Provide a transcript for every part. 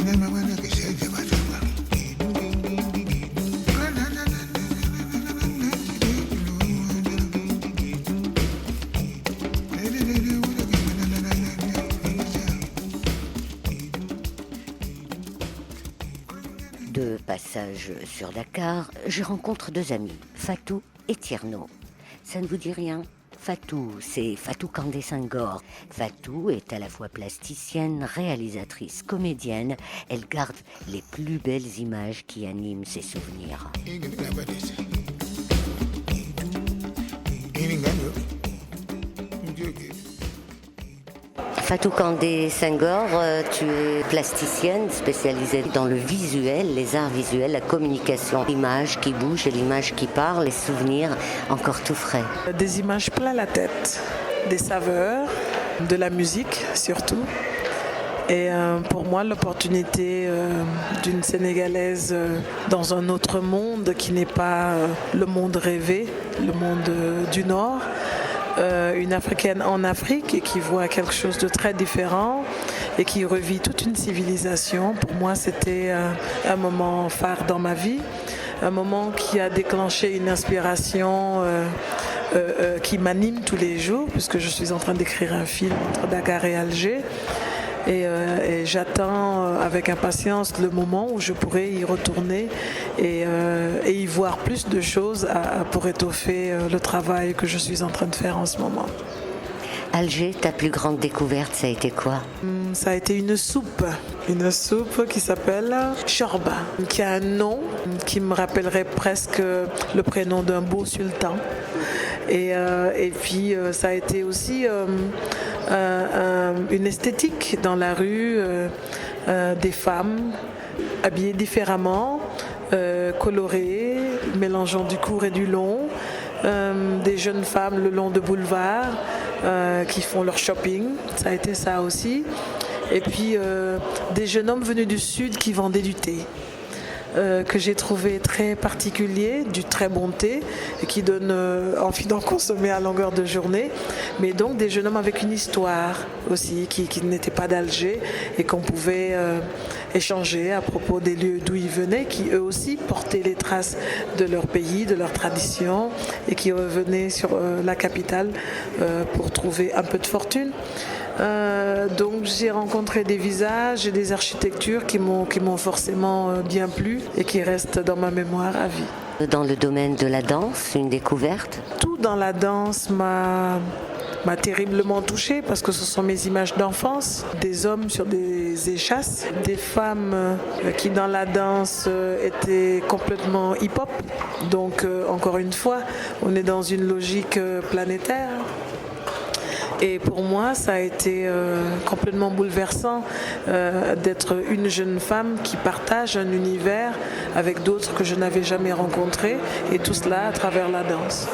De passage sur Dakar, je rencontre deux amis, Fatou et Tierno. Ça ne vous dit rien? Fatou, c'est Fatou Kandé Senghor. Fatou est à la fois plasticienne, réalisatrice, comédienne. Elle garde les plus belles images qui animent ses souvenirs. Fatou Kandé Senghor, tu es plasticienne spécialisée dans le visuel, les arts visuels, la communication, l'image qui bouge et l'image qui parle, les souvenirs encore tout frais. Des images plein la tête, des saveurs, de la musique surtout. Et pour moi, l'opportunité d'une Sénégalaise dans un autre monde qui n'est pas le monde rêvé, le monde du Nord, une Africaine en Afrique et qui voit quelque chose de très différent et qui revit toute une civilisation. Pour moi, c'était un moment phare dans ma vie, un moment qui a déclenché une inspiration qui m'anime tous les jours, puisque je suis en train d'écrire un film entre Dakar et Alger. Et j'attends avec impatience le moment où je pourrai y retourner et y voir plus de choses pour étoffer le travail que je suis en train de faire en ce moment. Alger, ta plus grande découverte, ça a été quoi? Ça a été une soupe qui s'appelle Chorba, qui a un nom qui me rappellerait presque le prénom d'un beau sultan. Et puis ça a été aussi une esthétique dans la rue, des femmes habillées différemment, colorées, mélangeant du court et du long, des jeunes femmes le long de boulevards qui font leur shopping, ça a été ça aussi. Et puis des jeunes hommes venus du sud qui vendaient du thé. Que j'ai trouvé très particulier, du très bon thé, et qui donne envie d'en consommer à longueur de journée. Mais donc des jeunes hommes avec une histoire aussi, qui n'étaient pas d'Alger et qu'on pouvait échanger à propos des lieux d'où ils venaient, qui eux aussi portaient les traces de leur pays, de leur tradition, et qui revenaient sur la capitale pour trouver un peu de fortune. Donc j'ai rencontré des visages et des architectures qui m'ont forcément bien plu et qui restent dans ma mémoire à vie. Dans le domaine de la danse, une découverte? Tout dans la danse m'a terriblement touchée parce que ce sont mes images d'enfance, des hommes sur des échasses, des femmes qui dans la danse étaient complètement hip-hop. Donc encore une fois, on est dans une logique planétaire. Et pour moi, ça a été complètement bouleversant d'être une jeune femme qui partage un univers avec d'autres que je n'avais jamais rencontrés, et tout cela à travers la danse.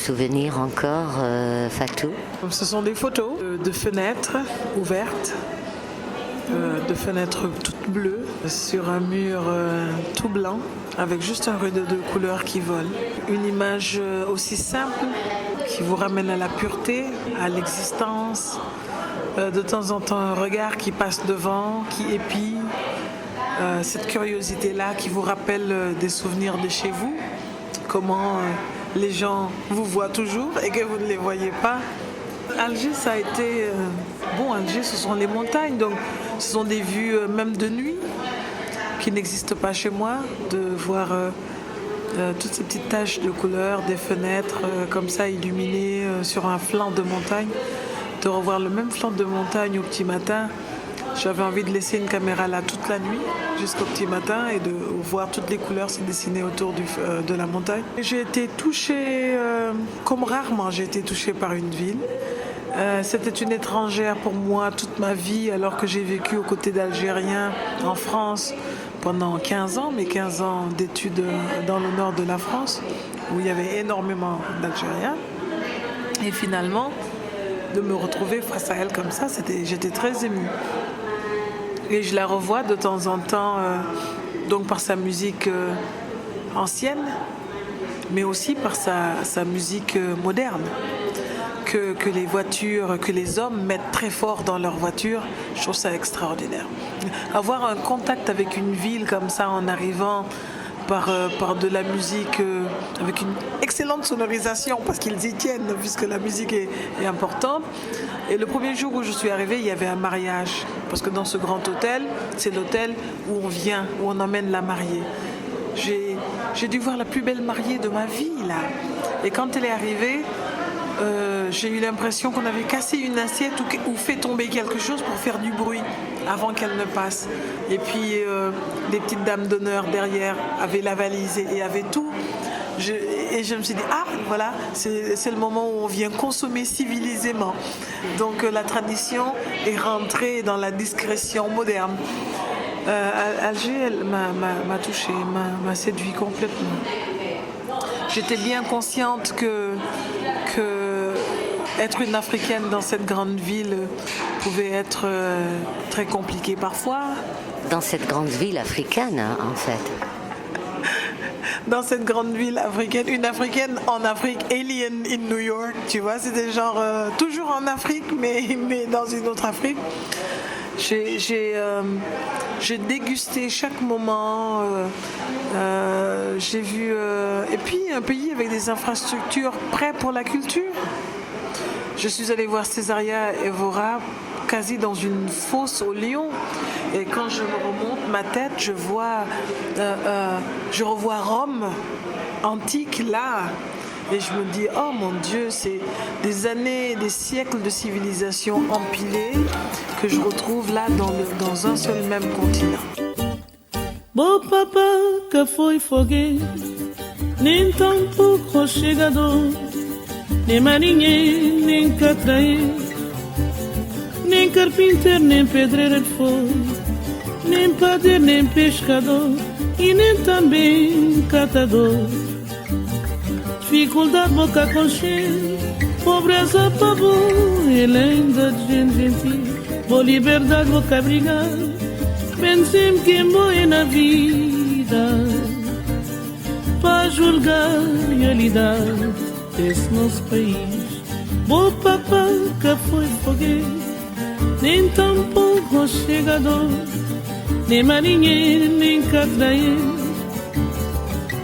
souvenir encore, Fatou? Ce sont des photos de fenêtres ouvertes, de fenêtres toutes bleues, sur un mur tout blanc, avec juste un rideau de couleurs qui vole. Une image aussi simple, qui vous ramène à la pureté, à l'existence. De temps en temps, un regard qui passe devant, qui épie. Cette curiosité-là qui vous rappelle des souvenirs de chez vous. Comment les gens vous voient toujours et que vous ne les voyez pas. Alger, ça a été... Alger, ce sont les montagnes, donc ce sont des vues même de nuit qui n'existent pas chez moi, de voir toutes ces petites taches de couleurs, des fenêtres comme ça illuminées sur un flanc de montagne, de revoir le même flanc de montagne au petit matin. J'avais envie de laisser une caméra là toute la nuit jusqu'au petit matin et de voir toutes les couleurs se dessiner autour de la montagne. J'ai été touchée, comme rarement j'ai été touchée par une ville. C'était une étrangère pour moi toute ma vie, alors que j'ai vécu aux côtés d'Algériens en France pendant 15 ans, mais 15 ans d'études dans le nord de la France, où il y avait énormément d'Algériens. Et finalement, de me retrouver face à elle comme ça, j'étais très émue. Et je la revois de temps en temps, donc par sa musique ancienne, mais aussi par sa musique moderne. Que les voitures, que les hommes mettent très fort dans leurs voitures, je trouve ça extraordinaire. Avoir un contact avec une ville comme ça en arrivant par de la musique avec une excellente sonorisation, parce qu'ils y tiennent puisque la musique est importante. Et le premier jour où je suis arrivée, il y avait un mariage, parce que dans ce grand hôtel, c'est l'hôtel où on vient, où on emmène la mariée. J'ai dû voir la plus belle mariée de ma vie là. Et quand elle est arrivée, j'ai eu l'impression qu'on avait cassé une assiette ou fait tomber quelque chose pour faire du bruit avant qu'elle ne passe. Et puis les petites dames d'honneur derrière avaient la valise et avaient tout. Et je me suis dit, voilà, c'est le moment où on vient consommer civilisément. Donc la tradition est rentrée dans la discrétion moderne. Alger, elle m'a touchée, m'a séduit complètement. J'étais bien consciente que être une Africaine dans cette grande ville pouvait être très compliqué parfois. Dans cette grande ville africaine, en fait. Dans cette grande ville africaine, une Africaine en Afrique, alien in New York, tu vois, c'était genre toujours en Afrique, mais dans une autre Afrique. J'ai dégusté chaque moment, j'ai vu... et puis un pays avec des infrastructures prêtes pour la culture. Je suis allée voir Césaria Evora quasi dans une fosse au lion. Et quand je me remonte ma tête, je revois Rome antique là. Et je me dis, oh mon Dieu, c'est des années, des siècles de civilisation empilées que je retrouve là dans un seul même continent. Bo papa que foi foguete, nem tampouco chegador, nem marinheiro, nem catraeiro, nem carpinteiro, nem pedreiro de fogo, nem padeiro, nem pescador, e nem também catador. Dificuldade, boca com cheiro, pobreza, pavor, e lenda de gente gentil, boa liberdade, boca brigar, bem sempre quem morre na vida, para julgar a realidade desse nosso país. Boa papá que foi foguete, nem tampouco chegador, nem marinheiro, nem catraeiro,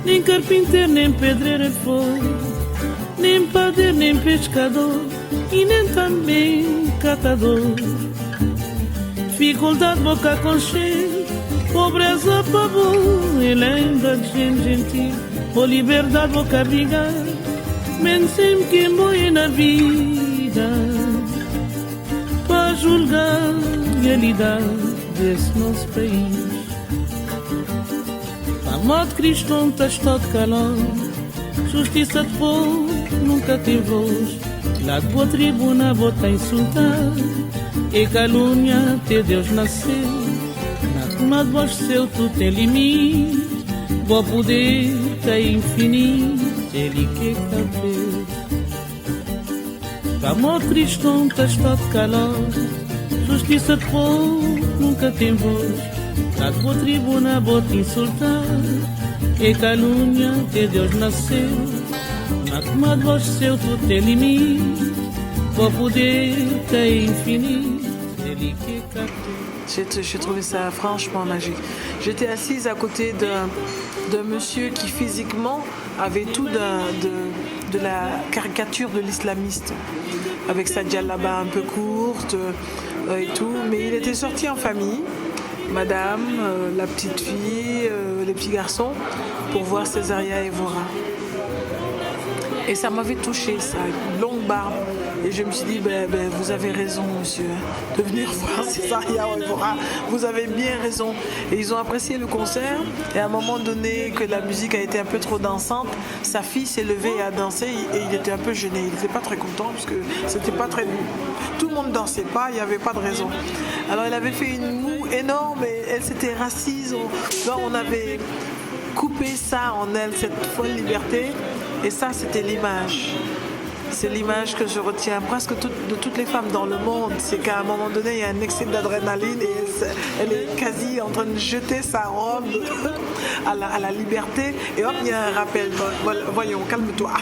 nem carpinteiro, nem pedreiro de fogo, nem padeiro, nem pescador, e nem também catador. Dificuldade, boca com cheiro, pobreza, pavor, e lenda de gente gentil, boa liberdade, boca brigar, menos sempre quem morre na vida, para julgar a realidade desse nosso país. A morte cristã está de calor, justiça de povo nunca tem voz, lá de boa tribuna bota a insultar, e calúnia até Deus nasceu, na cama de voz seu tu tem limite, bom poder tem infinito, ele que cabelo. Amor triste onde está de calor, justiça de povo nunca tem voz. Na tua tribuna vou te insultar, e calúnia que Deus nasceu. Na tomada voz seu tu tem limite, o poder que é infinito, ele que captou. J'ai trouvé ça franchement magique. J'étais assise à côté d'un monsieur qui physiquement avait tout de la caricature de l'islamiste, avec sa djellaba un peu courte et tout, mais il était sorti en famille, madame, la petite fille, les petits garçons, pour voir Césaria Evora. Et ça m'avait touché, ça, une longue barbe. Et je me suis dit, vous avez raison, monsieur, de venir voir Césaria Evora. Vous avez bien raison. Et ils ont apprécié le concert. Et à un moment donné, que la musique a été un peu trop dansante, sa fille s'est levée et a dansé. Et il était un peu gêné. Il n'était pas très content, parce que c'était pas très... Tout le monde ne dansait pas, il n'y avait pas de raison. Alors il avait fait une moue énorme et elle s'était assise. On avait coupé ça en elle, cette folle liberté. Et ça, c'était l'image. C'est l'image que je retiens presque de toutes les femmes dans le monde. C'est qu'à un moment donné, il y a un excès d'adrénaline et elle est quasi en train de jeter sa robe à la liberté. Et hop, il y a un rappel. Voyons, calme-toi.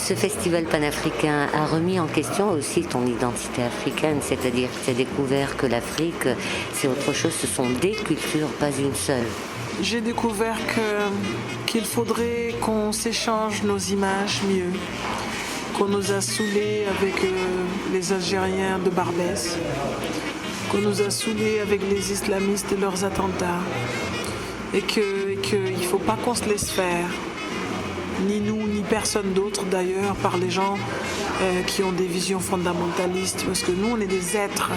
Ce festival panafricain a remis en question aussi ton identité africaine, c'est-à-dire que tu as découvert que l'Afrique, c'est autre chose, ce sont des cultures, pas une seule. J'ai découvert qu'il faudrait qu'on s'échange nos images mieux, qu'on nous a saoulés avec les Algériens de Barbès, qu'on nous a saoulés avec les islamistes et leurs attentats, et qu'il ne faut pas qu'on se laisse faire. Ni nous, ni personne d'autre d'ailleurs, par les gens qui ont des visions fondamentalistes, parce que nous, on est des êtres.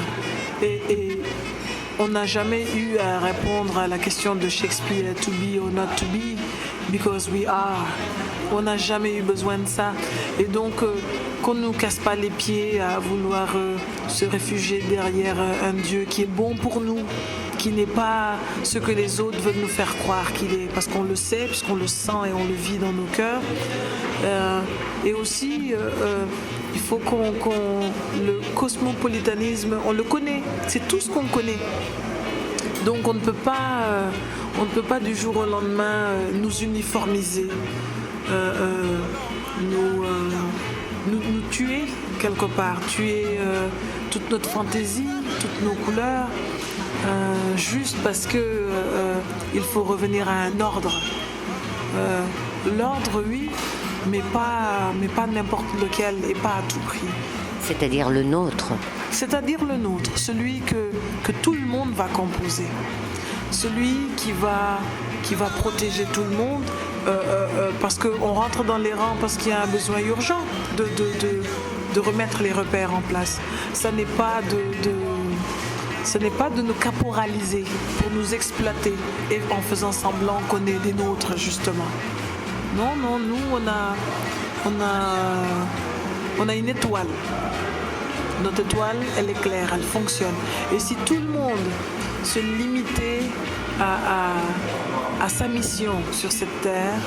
Et on n'a jamais eu à répondre à la question de Shakespeare, to be or not to be, because we are. On n'a jamais eu besoin de ça. Et donc, qu'on ne nous casse pas les pieds à vouloir se réfugier derrière un Dieu qui est bon pour nous, qui n'est pas ce que les autres veulent nous faire croire qu'il est, parce qu'on le sait, puisqu'on le sent et on le vit dans nos cœurs. Et aussi, il faut le cosmopolitanisme, on le connaît, c'est tout ce qu'on connaît. Donc on ne peut pas du jour au lendemain nous uniformiser, nous tuer quelque part, tuer toute notre fantaisie, toutes nos couleurs, juste parce que il faut revenir à un ordre. L'ordre, oui, mais pas n'importe lequel et pas à tout prix. C'est-à-dire le nôtre. C'est-à-dire le nôtre, celui que tout le monde va composer, celui qui va protéger tout le monde, parce qu'on rentre dans les rangs parce qu'il y a un besoin urgent de remettre les repères en place. Ce n'est pas de nous caporaliser pour nous exploiter et en faisant semblant qu'on est des nôtres, justement. Non, nous on a une étoile. Notre étoile, elle est claire, elle fonctionne. Et si tout le monde se limitait à sa mission sur cette terre,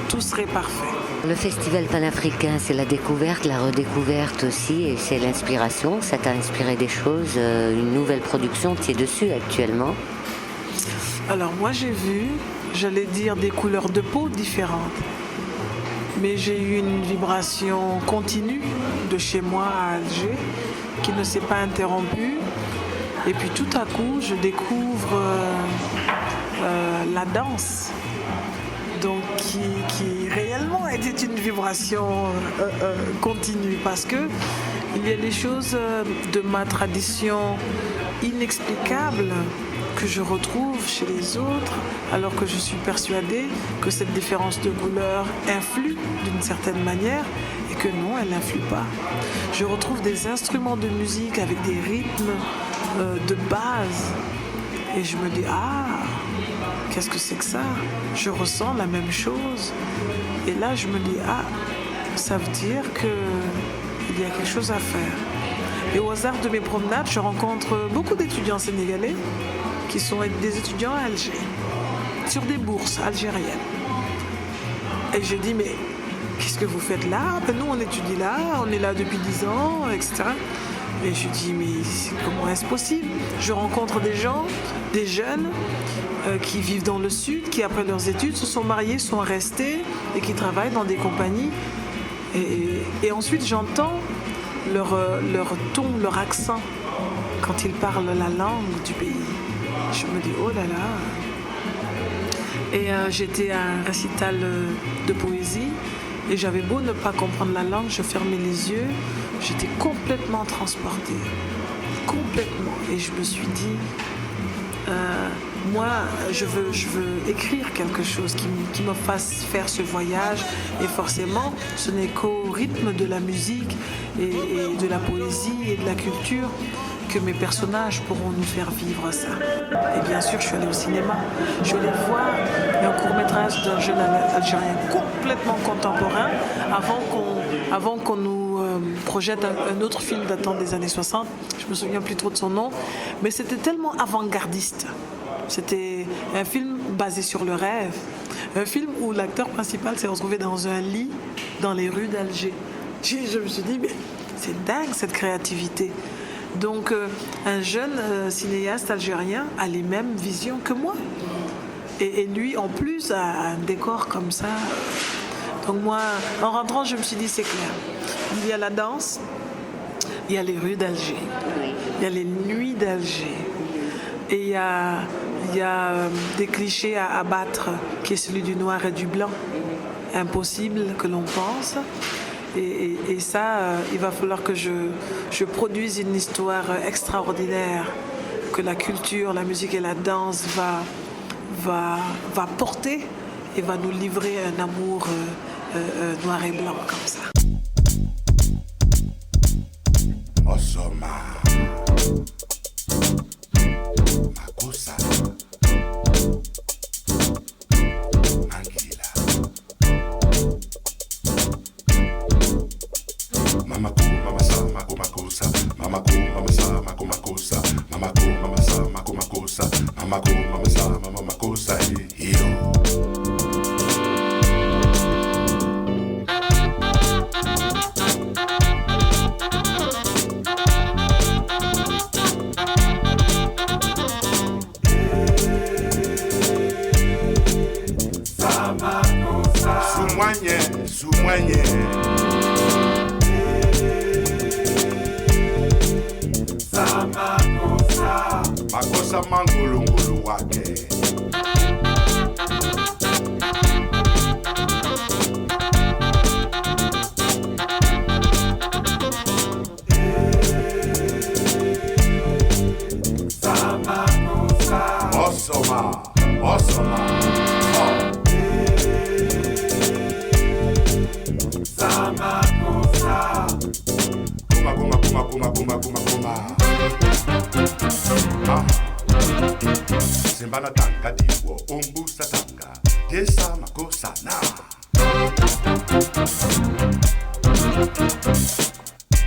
tout serait parfait. Le festival panafricain, c'est la découverte, la redécouverte aussi, et c'est l'inspiration. Ça t'a inspiré des choses, une nouvelle production, tu es dessus actuellement. Alors moi j'ai vu, j'allais dire des couleurs de peau différentes. Mais j'ai eu une vibration continue de chez moi à Alger qui ne s'est pas interrompue. Et puis tout à coup, je découvre la danse, donc qui réellement était une vibration continue, parce que il y a des choses de ma tradition inexplicables que je retrouve chez les autres, alors que je suis persuadée que cette différence de couleur influe d'une certaine manière et que non, elle n'influe pas. Je retrouve des instruments de musique avec des rythmes de base et je me dis, qu'est-ce que c'est que ça? Je ressens la même chose et là je me dis, ça veut dire qu'il y a quelque chose à faire. Et au hasard de mes promenades, je rencontre beaucoup d'étudiants sénégalais qui sont des étudiants à Alger, sur des bourses algériennes. Et je dis, mais qu'est-ce que vous faites là? Nous, on étudie là, on est là depuis 10 ans, etc. Et je dis, mais comment est-ce possible? Je rencontre des gens, des jeunes qui vivent dans le sud, qui après leurs études se sont mariés, sont restés et qui travaillent dans des compagnies. Et ensuite, j'entends leur ton, leur accent quand ils parlent la langue du pays. Je me dis, oh là là. Et j'étais à un récital de poésie et j'avais beau ne pas comprendre la langue, je fermais les yeux, j'étais complètement transportée. Complètement. Et je me suis dit, moi, je veux écrire quelque chose qui me fasse faire ce voyage. Et forcément, ce n'est qu'au rythme de la musique et de la poésie et de la culture que mes personnages pourront nous faire vivre ça. Et bien sûr, je suis allée au cinéma. Je suis allée voir un court-métrage d'un jeune Algérien complètement contemporain avant qu'on nous projette un autre film datant des années 60. Je me souviens plus trop de son nom, mais c'était tellement avant-gardiste. C'était un film basé sur le rêve. Un film où l'acteur principal s'est retrouvé dans un lit dans les rues d'Alger. Je me suis dit, mais c'est dingue cette créativité. Donc un jeune cinéaste algérien a les mêmes visions que moi. Et lui, en plus, a un décor comme ça. Donc moi, en rentrant, je me suis dit, c'est clair. Il y a la danse, il y a les rues d'Alger, il y a les nuits d'Alger. Et il y a des clichés à abattre, qui est celui du noir et du blanc. Impossible que l'on pense. Et ça, il va falloir que je produise une histoire extraordinaire, que la culture, la musique et la danse va porter et va nous livrer un amour noir et blanc comme ça. Osoma, Makusa, Angela. makosa, mamako, mamasa, mako makosa, mamako, mamasa, mako makosa, mamako, mamasa, mama makosa, iyo. Sumwenye makosa mangulungulu wake Osoma Simbana tanga diwo umbusa tanga Yesa makosa na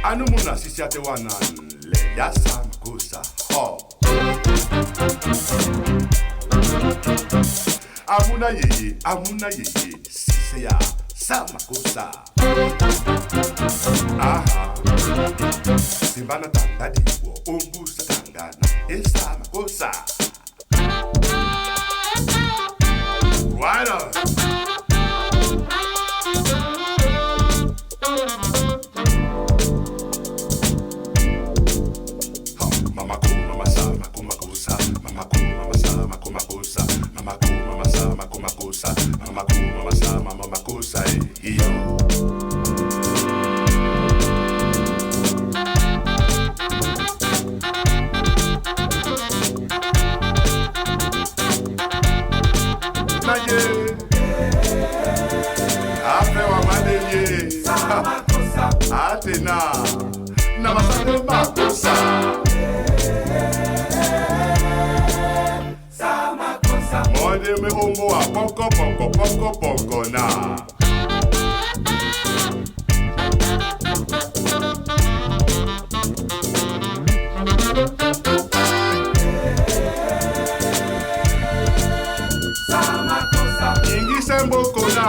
Anumuna sisiate wanan le yasa makosa ho Amuna yeye siseya sa makosa Aha Simbana tanga diwo umbusa tanga na yesa makosa Right on. Mamako, mamasa, mako makosa, mamako, mamasa, mako makosa, mamako, mamasa, mako makosa, mamako, mamasa, mama makosa, iyo. Atena na masake makosa Mode me umbo a poko na Ingi semboko na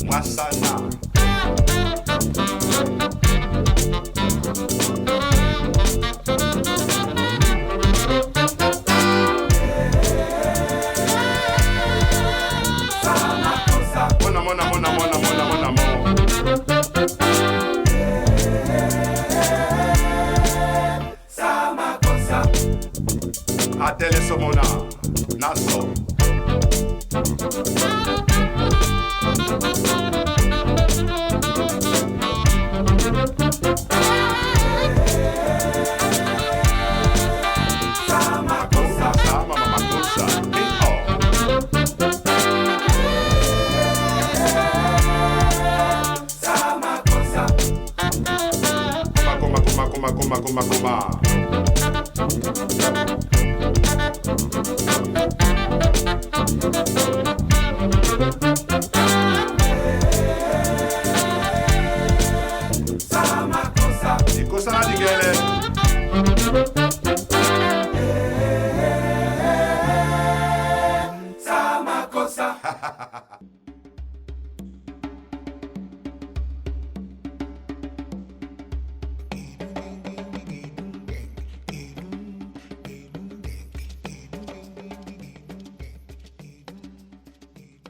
Masana Mona Atele somona naso Kuma. Cosa di gele. Sama cosa.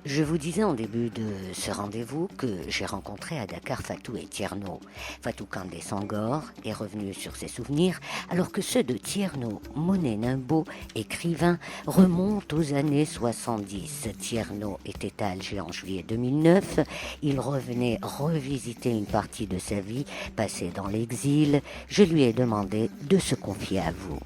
Je vous disais en début de ce rendez-vous que j'ai rencontré à Dakar Fatou et Tierno. Fatou Kandé Senghor est revenu sur ses souvenirs, alors que ceux de Tierno Monet Nimbo, écrivain, remontent aux années 70. Tierno était à Alger en juillet 2009. Il revenait revisiter une partie de sa vie passée dans l'exil. Je lui ai demandé de se confier à vous.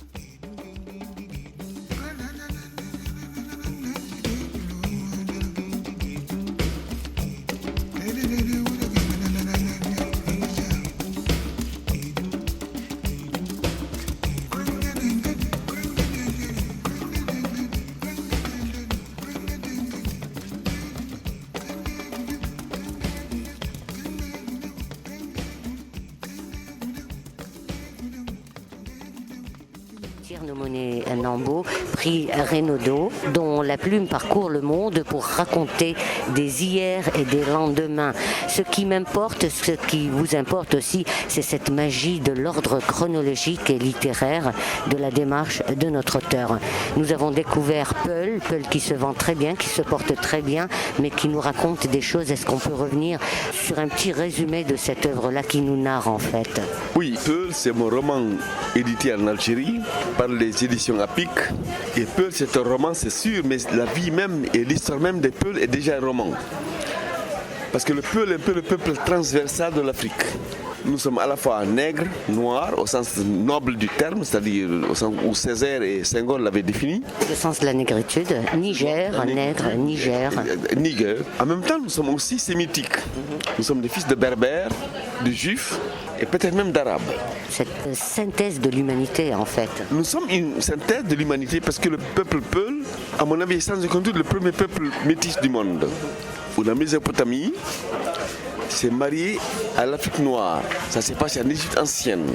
Tierno Monet Nambo, prix Renaudot, dont la plume parcourt le monde pour raconter des hier et des lendemains. Ce qui m'importe, ce qui vous importe aussi, c'est cette magie de l'ordre chronologique et littéraire de la démarche de notre auteur. Nous avons découvert Peul qui se vend très bien, qui se porte très bien, mais qui nous raconte des choses. Est-ce qu'on peut revenir sur un petit résumé de cette œuvre-là qui nous narre en fait? Oui, Peul, c'est mon roman édité en Algérie par les éditions APIC. Et Peul, c'est un roman, c'est sûr, mais la vie même et l'histoire même des Peul est déjà un roman. Parce que le Peul est un peu le peuple transversal de l'Afrique. Nous sommes à la fois nègres, noirs, au sens noble du terme, c'est-à-dire au sens où Césaire et Senghor l'avaient défini. Le sens de la négritude, Niger, nègre, Niger. Niger. En même temps, nous sommes aussi sémitiques. Nous sommes des fils de berbères, de juifs et peut-être même d'arabes. Cette synthèse de l'humanité en fait. Nous sommes une synthèse de l'humanité parce que le peuple Peul, à mon avis, est sans aucun doute le premier peuple métis du monde. Où la Mésopotamie s'est mariée à l'Afrique noire. Ça s'est passé en Égypte ancienne,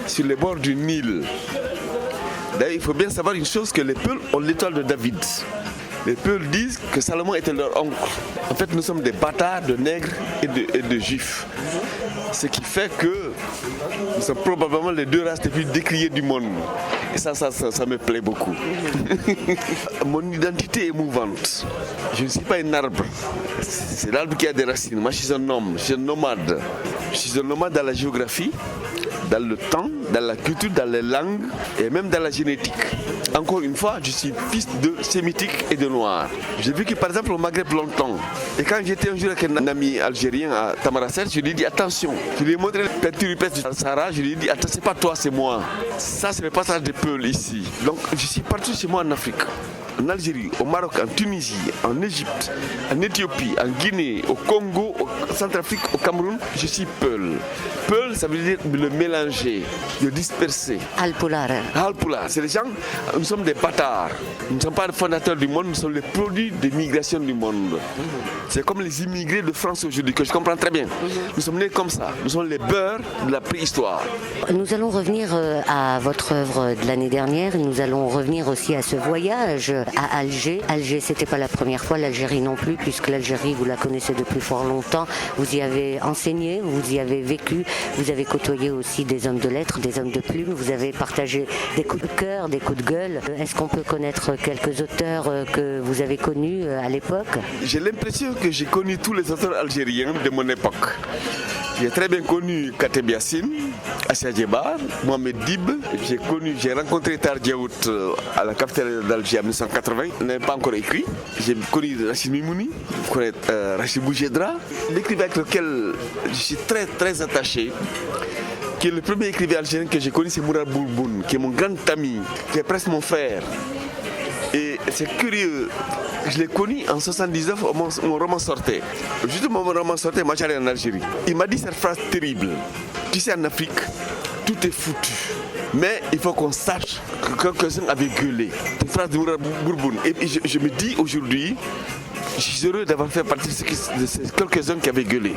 sur les bords du Nil. D'ailleurs, il faut bien savoir une chose, que les Peuls ont l'étoile de David. Les Peuls disent que Salomon était leur oncle. En fait, nous sommes des bâtards de nègres et de juifs. Ce qui fait que nous sommes probablement les deux races les plus décriées du monde. Et ça me plaît beaucoup. Mon identité est mouvante. Je ne suis pas un arbre. C'est l'arbre qui a des racines. Moi, je suis un homme, je suis un nomade. Je suis un nomade dans la géographie, dans le temps, dans la culture, dans les langues et même dans la génétique. Encore une fois, je suis fils de sémitique et de noir. J'ai vécu par exemple au Maghreb longtemps. Et quand j'étais un jour avec un ami algérien à Tamaracet, je lui ai dit attention. Je lui ai montré la peinture rupestre du Sahara, je lui ai dit attends, c'est pas toi, c'est moi. Ça, c'est le passage des Peuls ici. Donc je suis partout chez moi en Afrique. En Algérie, au Maroc, en Tunisie, en Égypte, en Éthiopie, en Guinée, au Congo, au Centrafrique, au Cameroun, je suis Peul. Peul, ça veut dire le mélanger, le disperser. Alpular. Alpular, c'est les gens, nous sommes des bâtards. Nous ne sommes pas les fondateurs du monde, nous sommes les produits des migrations du monde. C'est comme les immigrés de France aujourd'hui, que je comprends très bien. Nous sommes nés comme ça, nous sommes les beurs de la préhistoire. Nous allons revenir à votre œuvre de l'année dernière, nous allons revenir aussi à ce voyage à Alger. Alger, c'était pas la première fois, l'Algérie non plus, puisque l'Algérie, vous la connaissez depuis fort longtemps. Vous y avez enseigné, vous y avez vécu, vous avez côtoyé aussi des hommes de lettres, des hommes de plume, vous avez partagé des coups de cœur, des coups de gueule. Est-ce qu'on peut connaître quelques auteurs que vous avez connus à l'époque? J'ai l'impression que j'ai connu tous les auteurs algériens de mon époque. J'ai très bien connu Kateb Yassine, Assia Djebar, Mohamed Dib. J'ai rencontré Tardiaout à la capitale d'Alger en 1980. Il n'avait pas encore écrit. J'ai connu Rachid Mimouni, Rachid Boujedra. L'écrivain avec lequel je suis très très attaché, qui est le premier écrivain algérien que j'ai connu, c'est Mourad Boulboun, qui est mon grand ami, qui est presque mon frère. Et c'est curieux, je l'ai connu en 1979 où mon roman sortait. Justement, mon roman sortait, moi j'allais en Algérie. Il m'a dit cette phrase terrible. Tu sais, en Afrique, tout est foutu. Mais il faut qu'on sache que quelques-uns avaient gueulé. C'est une phrase de Mourad Boulboun. Et je me dis aujourd'hui, je suis heureux d'avoir fait partie de ces quelques-uns qui avaient gueulé.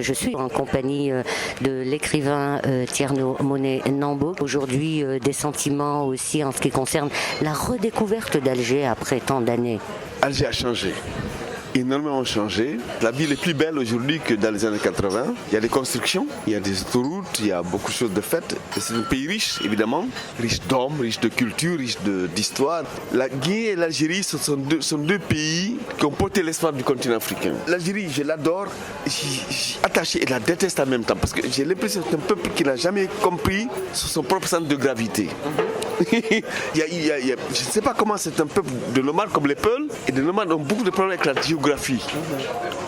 je suis en compagnie de l'écrivain Tierno Monet Nambo. Aujourd'hui, des sentiments aussi en ce qui concerne la redécouverte d'Alger après tant d'années. Alger a changé. Énormément changé. La ville est plus belle aujourd'hui que dans les années 80. Il y a des constructions, il y a des autoroutes, il y a beaucoup de choses de faites. C'est un pays riche, évidemment, riche d'hommes, riche de culture, riche d'histoire. La Guinée et l'Algérie sont deux pays qui ont porté l'espoir du continent africain. L'Algérie, je l'adore, je suis attaché et la déteste en même temps parce que j'ai l'impression que c'est un peuple qui n'a jamais compris son propre centre de gravité. Je ne sais pas comment c'est un peuple de nomades comme les Peuls, et les nomades ont beaucoup de problèmes avec la géographie.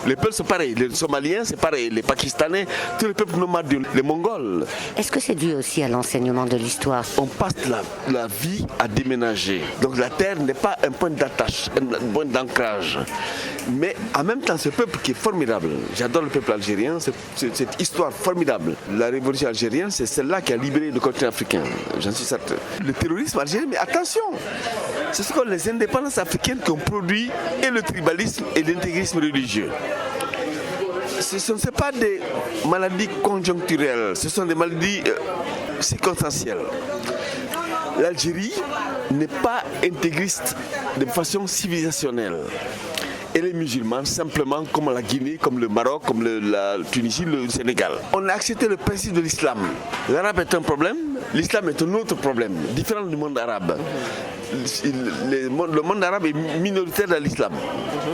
Les Peuls sont pareils, les Somaliens c'est pareil, les Pakistanais, tous les peuples nomades, les Mongols. Est-ce que c'est dû aussi à l'enseignement de l'histoire? On passe la vie à déménager. Donc la terre n'est pas un point d'attache, un point d'ancrage. Mais en même temps, ce peuple qui est formidable, j'adore le peuple algérien, cette histoire formidable. La révolution algérienne, c'est celle-là qui a libéré le continent africain, j'en suis certain. Le terrorisme algérien, mais attention, ce sont les indépendances africaines qui ont produit et le tribalisme et l'intégrisme religieux. Ce ne sont pas des maladies conjoncturelles, ce sont des maladies circonstancielles. L'Algérie n'est pas intégriste de façon civilisationnelle. Elle est musulmane simplement comme la Guinée, comme le Maroc, comme la Tunisie, le Sénégal. On a accepté le principe de l'islam. L'arabe est un problème, l'islam est un autre problème, différent du monde arabe. Le monde arabe est minoritaire dans l'islam.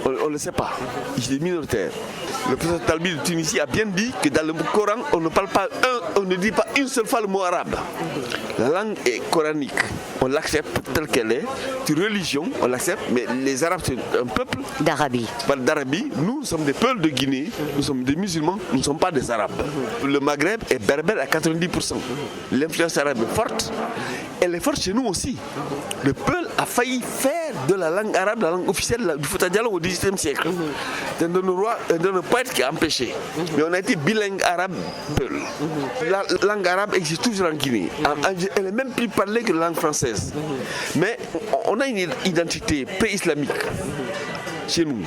On ne le sait pas. Il est minoritaire. Le professeur Talbi de Tunisie a bien dit que dans le Coran, on ne dit pas une seule fois le mot arabe. La langue est coranique. On l'accepte telle qu'elle est. C'est une religion, on l'accepte. Mais les Arabes, c'est un peuple d'Arabie. Nous sommes des peuples de Guinée. Nous sommes des musulmans. Nous ne sommes pas des Arabes. Le Maghreb est berbère à 90%. L'influence arabe est forte. Elle est forte chez nous aussi. Le Peul a failli faire de la langue arabe la langue officielle du Fouta Djallon au XVIIIe siècle. C'est un de nos poètes qui a empêché. Mais on a été bilingue arabe-Peul. La langue arabe existe toujours en Guinée. Elle est même plus parlée que la langue française. Mais on a une identité pré-islamique chez nous,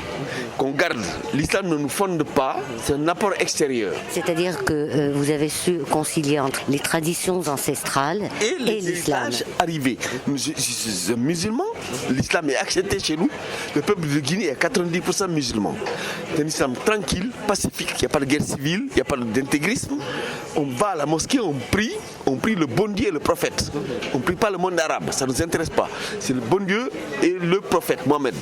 qu'on garde. L'islam ne nous fonde pas, c'est un apport extérieur. C'est-à-dire que vous avez su concilier entre les traditions ancestrales et l'islam. Arrivé. Je suis musulman, l'islam est accepté chez nous. Le peuple de Guinée est 90% musulman. C'est un islam tranquille, pacifique, il n'y a pas de guerre civile, il n'y a pas d'intégrisme. On va à la mosquée, on prie le bon Dieu et le prophète. On ne prie pas le monde arabe, ça ne nous intéresse pas. C'est le bon Dieu et le prophète Mohamed.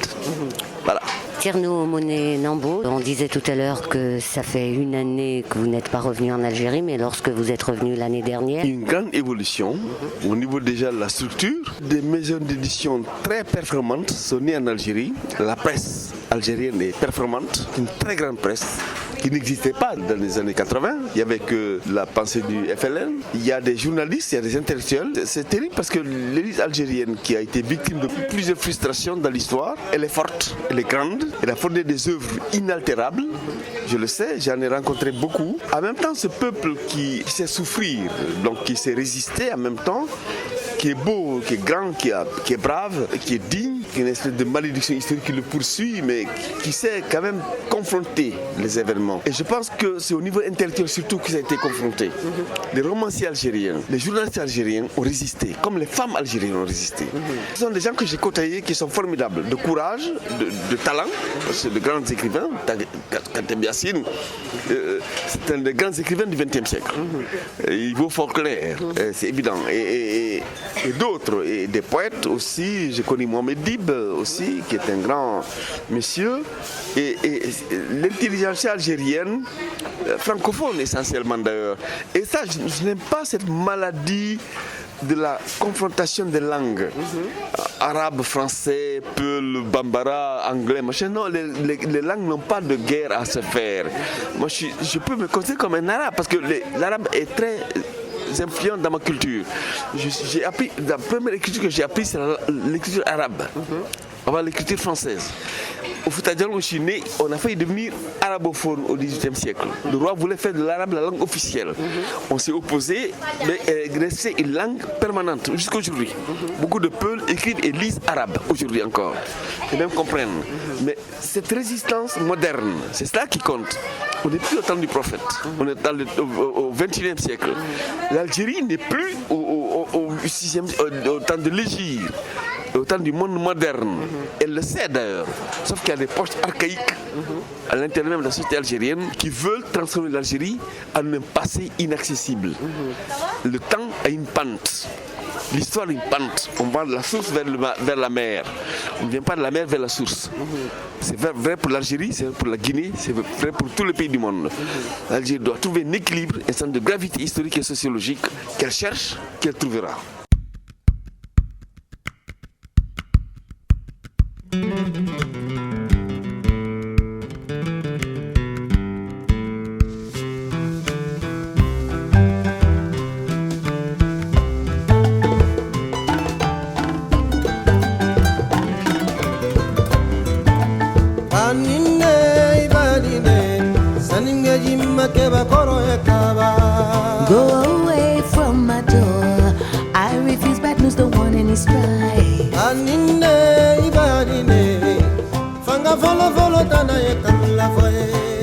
Voilà. Tierno Monet Nambo, on disait tout à l'heure que ça fait une année que vous n'êtes pas revenu en Algérie, mais lorsque vous êtes revenu l'année dernière... Une grande évolution au niveau déjà de la structure. Des maisons d'édition très performantes sont nées en Algérie. La presse algérienne est performante, une très grande presse qui n'existait pas dans les années 80. Il n'y avait que la pensée du FLN. Il y a des journalistes, il y a des intellectuels. C'est terrible parce que l'élite algérienne qui a été victime de plusieurs frustrations dans l'histoire, elle est forte, elle est grande, elle a fondé des œuvres inaltérables. Je le sais, j'en ai rencontré beaucoup. En même temps, ce peuple qui sait souffrir, donc qui sait résister en même temps, qui est beau, qui est grand, qui est brave, qui est digne, qui a une espèce de malédiction historique qui le poursuit, mais qui sait quand même confronter les événements. Et je pense que c'est au niveau intellectuel surtout que ça a été confronté. Les romanciers algériens, les journalistes algériens ont résisté, comme les femmes algériennes ont résisté. Ce sont des gens que j'ai côtoyés qui sont formidables, de courage, de talent. C'est de grands écrivains. Kateb Yassine, c'est un des grands écrivains du XXe siècle. Il vaut Faulkner, c'est évident. Et d'autres, et des poètes aussi. J'ai connu Mohamed Dib aussi, qui est un grand monsieur. Et l'intelligence algérienne, francophone essentiellement d'ailleurs. Et ça, je n'aime pas cette maladie de la confrontation des langues. Arabe, français, peul, bambara, anglais, machin. Non, les langues n'ont pas de guerre à se faire. Moi, je peux me considérer comme un arabe parce que l'arabe est très influent dans ma culture. J'ai appris, la première écriture que j'ai apprise, c'est l'écriture arabe, avant l'écriture française. Au Fouta-Djallon, où je suis né, on a failli devenir arabophone au XVIIIe siècle. Le roi voulait faire de l'arabe la langue officielle. On s'est opposé, mais elle est restée une langue permanente jusqu'à aujourd'hui. Beaucoup de Peuls écrivent et lisent arabe aujourd'hui encore. Et même comprennent. Mais cette résistance moderne, c'est cela qui compte. On n'est plus au temps du prophète. On est au XXIe siècle. L'Algérie n'est plus au temps de l'Égypte. Au temps du monde moderne. Elle le sait d'ailleurs. Sauf qu'il y a des poches archaïques à l'intérieur même de la société algérienne qui veulent transformer l'Algérie en un passé inaccessible. Le temps a une pente. L'histoire a une pente. On va de la source vers la mer. On ne vient pas de la mer vers la source. C'est vrai pour l'Algérie, c'est vrai pour la Guinée, c'est vrai pour tous les pays du monde. L'Algérie doit trouver un équilibre, un centre de gravité historique et sociologique qu'elle cherche, qu'elle trouvera. Go away from my door. I refuse bad news, don't want any strife.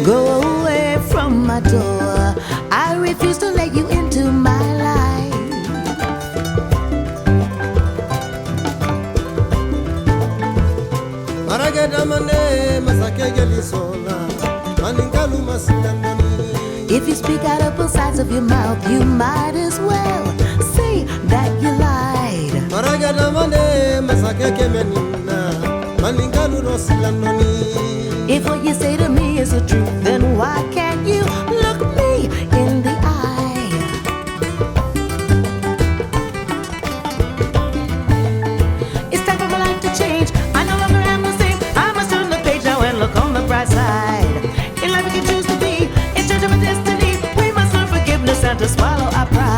Go away from my door. I refuse to let you into my life. If you speak out of both sides of your mouth, you might as well say that you lied. If what you say to me is the truth, then why can't you look me in the eye? It's time for my life to change. I no longer am the same. I must turn the page now and look on the bright side. In life we can choose to be in charge of our destiny. We must learn forgiveness and to swallow our pride.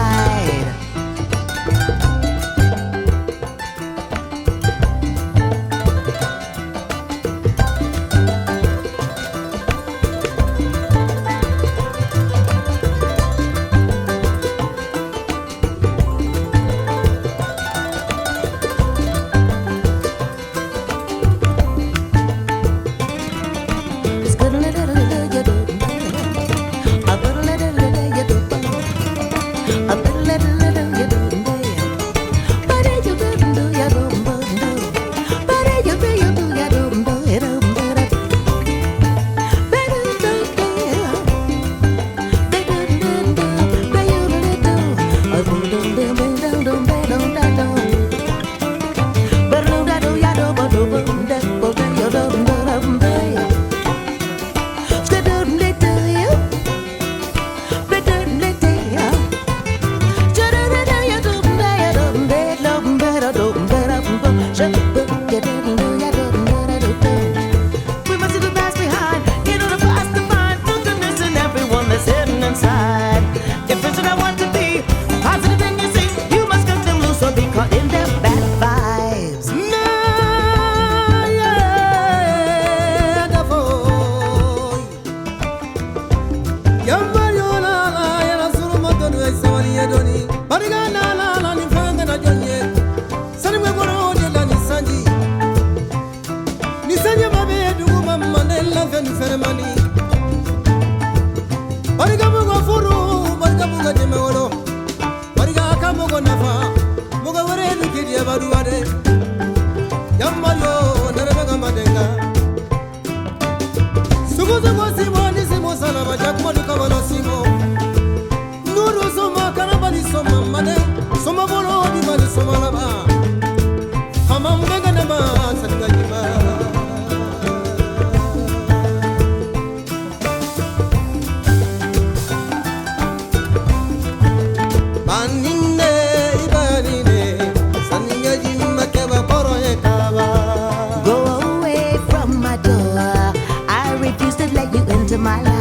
We must leave the past behind in order for us to find truth in everyone that's hidden inside. If it's what I want to be, positive thing you see, you must cut them loose or be caught in their bad vibes. Go away from my door. I refuse to let you into my life.